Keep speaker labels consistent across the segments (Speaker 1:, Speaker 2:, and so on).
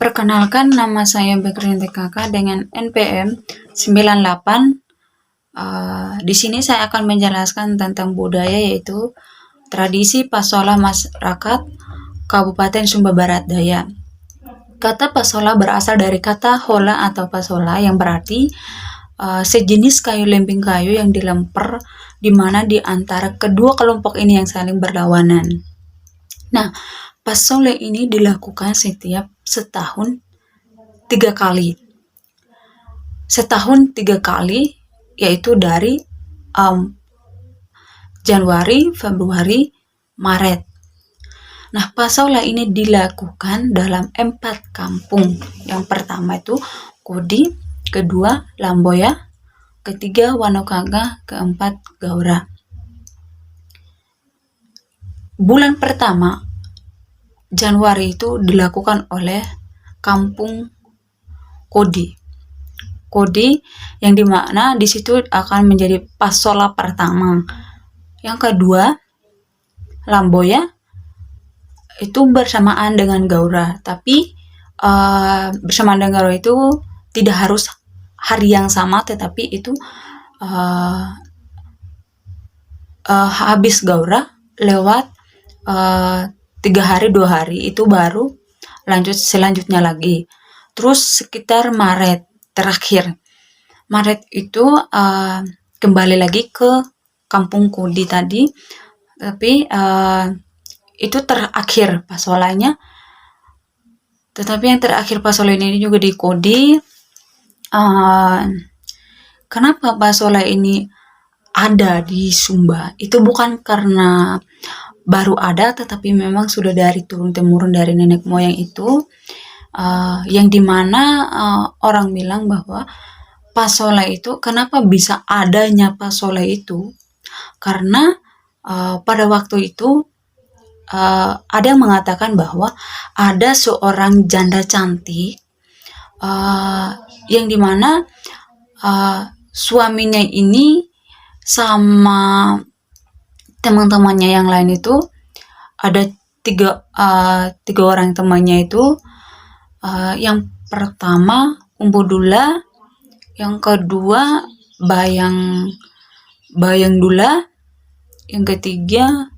Speaker 1: Perkenalkan, nama saya Bekrin TKK dengan NPM 98. Di sini saya akan menjelaskan tentang budaya, yaitu tradisi pasola masyarakat Kabupaten Sumba Barat Daya. Kata pasola berasal dari kata hola atau pasola yang berarti sejenis kayu lemping kayu yang dilempar di mana di antara kedua kelompok ini yang saling berlawanan. Nah, pasola ini dilakukan setiap setahun 3 kali. Setahun 3 kali, yaitu dari Januari, Februari, Maret. Nah, pasola ini dilakukan dalam 4 kampung. Yang pertama itu Kodi, kedua Lamboya, ketiga Wanokaga, keempat Gaura. Bulan pertama Januari itu dilakukan oleh kampung Kodi. Kodi yang dimana di situ akan menjadi pasola pertama. Yang kedua Lamboya itu bersamaan dengan Gaura, tapi bersamaan dengan Gaura itu tidak harus hari yang sama, tetapi itu habis Gaura lewat 3 hari 2 hari itu baru lanjut selanjutnya lagi. Terus sekitar Maret terakhir, Maret itu kembali lagi ke kampung Kodi tadi, tapi itu terakhir pasolanya. Tetapi yang terakhir pasola ini juga di Kodi. Kenapa pasola ini ada di Sumba? Itu bukan karena baru ada, tetapi memang sudah dari turun-temurun dari nenek moyang itu, yang dimana orang bilang bahwa pasola itu, kenapa bisa adanya pasola itu? Karena pada waktu itu ada yang mengatakan bahwa ada seorang janda cantik yang dimana suaminya ini sama teman-temannya yang lain itu ada tiga orang temannya itu. Yang pertama Umpudula, yang kedua Bayang Dula, yang ketiga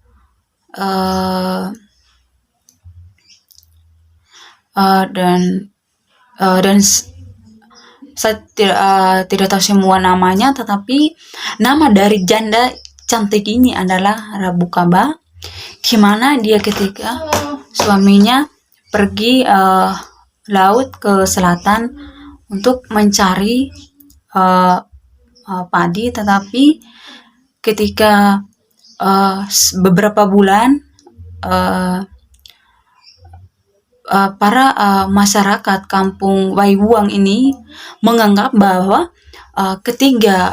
Speaker 1: dan saya tidak tahu semua namanya, tetapi nama dari janda cantik ini adalah Rabukaba, gimana dia ketika suaminya pergi laut ke selatan untuk mencari padi, tetapi ketika beberapa bulan para masyarakat kampung Waiwuang ini menganggap bahwa ketika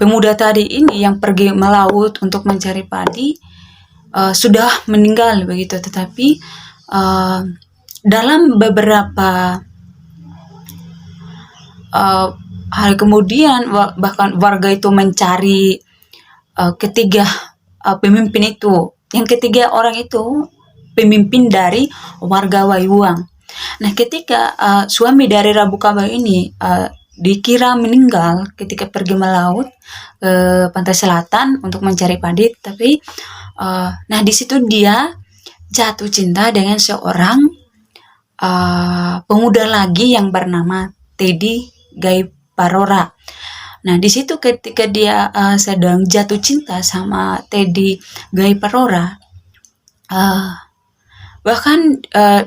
Speaker 1: pemuda tadi ini yang pergi melaut untuk mencari padi sudah meninggal begitu. Tetapi dalam beberapa hari kemudian bahkan warga itu mencari ketiga pemimpin itu. Yang ketiga orang itu pemimpin dari warga Waiwuang. Nah, ketika suami dari Rabukaba ini dikira meninggal ketika pergi melaut ke pantai selatan untuk mencari padi, tapi nah di situ dia jatuh cinta dengan seorang pemuda lagi yang bernama Teddy Gai Parora. Nah, di situ ketika dia sedang jatuh cinta sama Teddy Gai Parora, bahkan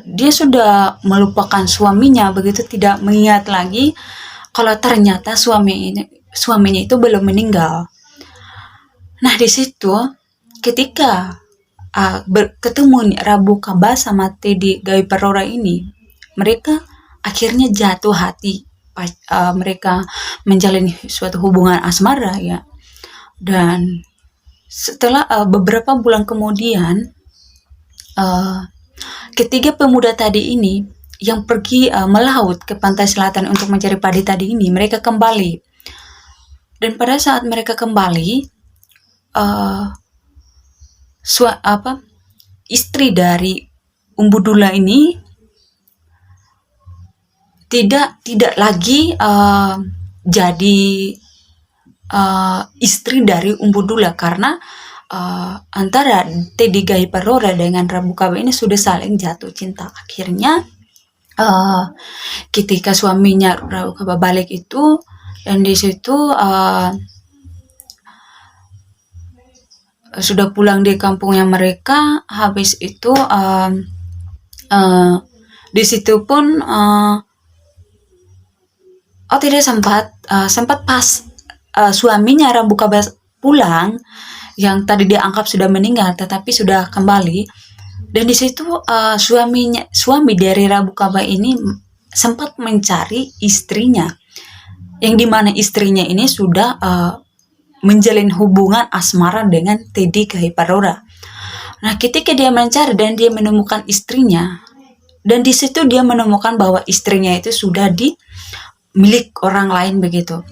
Speaker 1: dia sudah melupakan suaminya, begitu tidak mengingat lagi kalau ternyata suaminya itu belum meninggal. Nah, di situ ketika ketemu Rabukaba sama Teddy Gai Parora ini, mereka akhirnya jatuh hati. Mereka menjalin suatu hubungan asmara ya. Dan setelah beberapa bulan kemudian, ketiga pemuda tadi ini yang pergi melaut ke pantai selatan untuk mencari padi tadi ini, mereka kembali. Dan pada saat mereka kembali, istri dari Umbudula ini tidak lagi jadi istri dari Umbudula, karena antara Teddy Gaiparora dengan Rabu Kaba ini sudah saling jatuh cinta. Akhirnya ketika suaminya Rabu Kaba balik itu, dan di situ sudah pulang di kampungnya mereka, habis itu di situ pun tidak sempat pas suaminya Rabu Kaba pulang, yang tadi dianggap sudah meninggal tetapi sudah kembali, dan di situ suami dari Rabu Kaba ini sempat mencari istrinya, yang dimana istrinya ini sudah menjalin hubungan asmara dengan Teddy Gaiparora. Nah, ketika dia mencari dan dia menemukan istrinya, dan di situ dia menemukan bahwa istrinya itu sudah milik orang lain begitu,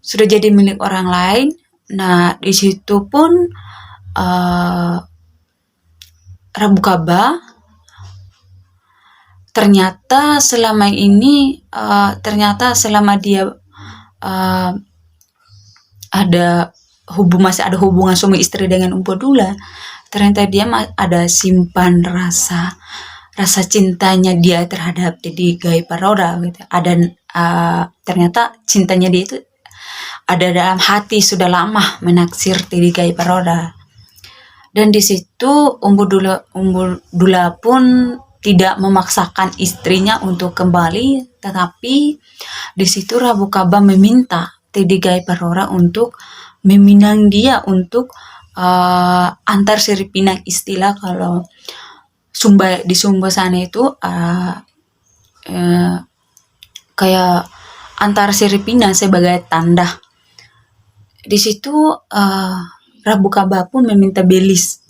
Speaker 1: sudah jadi milik orang lain. Nah, di situ pun Rabu Kaba ternyata selama ini selama dia masih ada hubungan suami istri dengan Umbudula, ternyata dia ada simpan rasa cintanya dia terhadap Teddy Gaiparora gitu. Ternyata cintanya dia itu ada dalam hati, sudah lama menaksir Teddy Gaiparora. Dan di situ Umbudula pun tidak memaksakan istrinya untuk kembali, tetapi di situ Rabu Kaba meminta Teddy Gaiparora untuk meminang dia untuk antar Siripinang. Istilah kalau di Sumba sana itu kayak antar Siripinang sebagai tanda. Di situ Rabu Kaba pun meminta belis,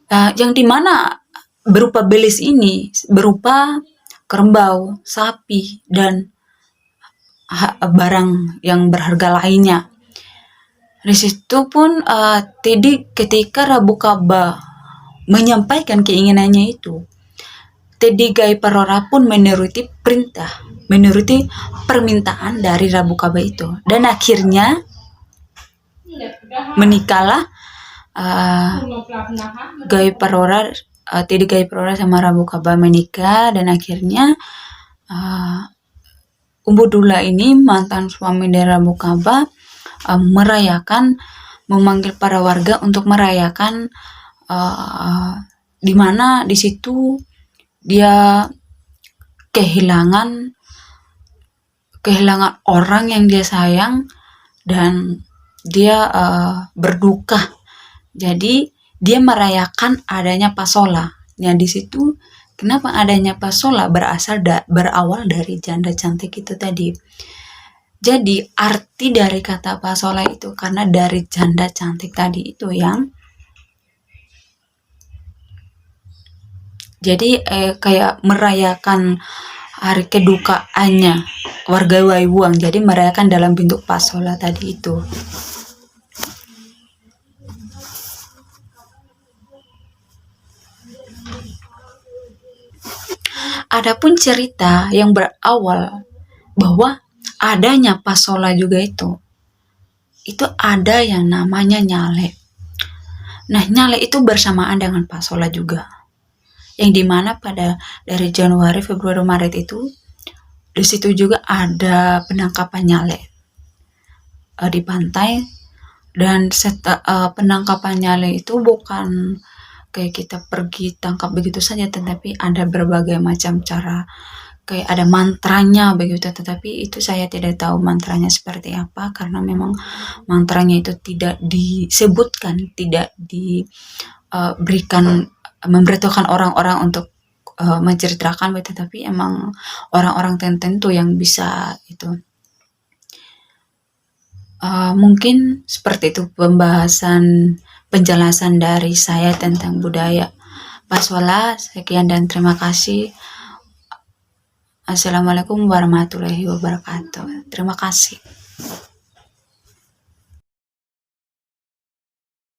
Speaker 1: yang dimana berupa belis ini berupa kerbau, sapi, dan barang yang berharga lainnya. Di situ pun Teddy, ketika Rabu Kaba menyampaikan keinginannya itu, Teddy Gaiparora pun menuruti permintaan dari Rabu Kaba itu, dan akhirnya menikahlah Teddy Gaiparora sama Rabu Kaba menikah, dan akhirnya Umbudula ini, mantan suami dari Rabu Kaba, memanggil para warga untuk merayakan, di mana di situ dia kehilangan orang yang dia sayang, dan dia berduka. Jadi dia merayakan adanya pasola. Nah, di situ kenapa adanya pasola berawal dari janda cantik itu tadi. Jadi arti dari kata pasola itu karena dari janda cantik tadi itu yang jadi kayak merayakan hari kedukaannya warga Waiwuang, jadi merayakan dalam bentuk pasola tadi itu. Adapun cerita yang berawal bahwa adanya pasola juga itu ada yang namanya nyale. Nah, nyale itu bersamaan dengan pasola juga, yang dimana dari Januari, Februari, Maret itu di situ juga ada penangkapan nyale di pantai. Dan penangkapan nyale itu bukan kayak kita pergi tangkap begitu saja, tetapi ada berbagai macam cara, kayak ada mantranya begitu, tetapi itu saya tidak tahu mantranya seperti apa, karena memang mantranya itu tidak disebutkan, tidak diberikan, memberitahukan orang-orang untuk menceritakan, tetapi emang orang-orang tertentu yang bisa itu. Mungkin seperti itu penjelasan dari saya tentang budaya pasola. Sekian dan terima kasih. Assalamualaikum warahmatullahi wabarakatuh. Terima kasih.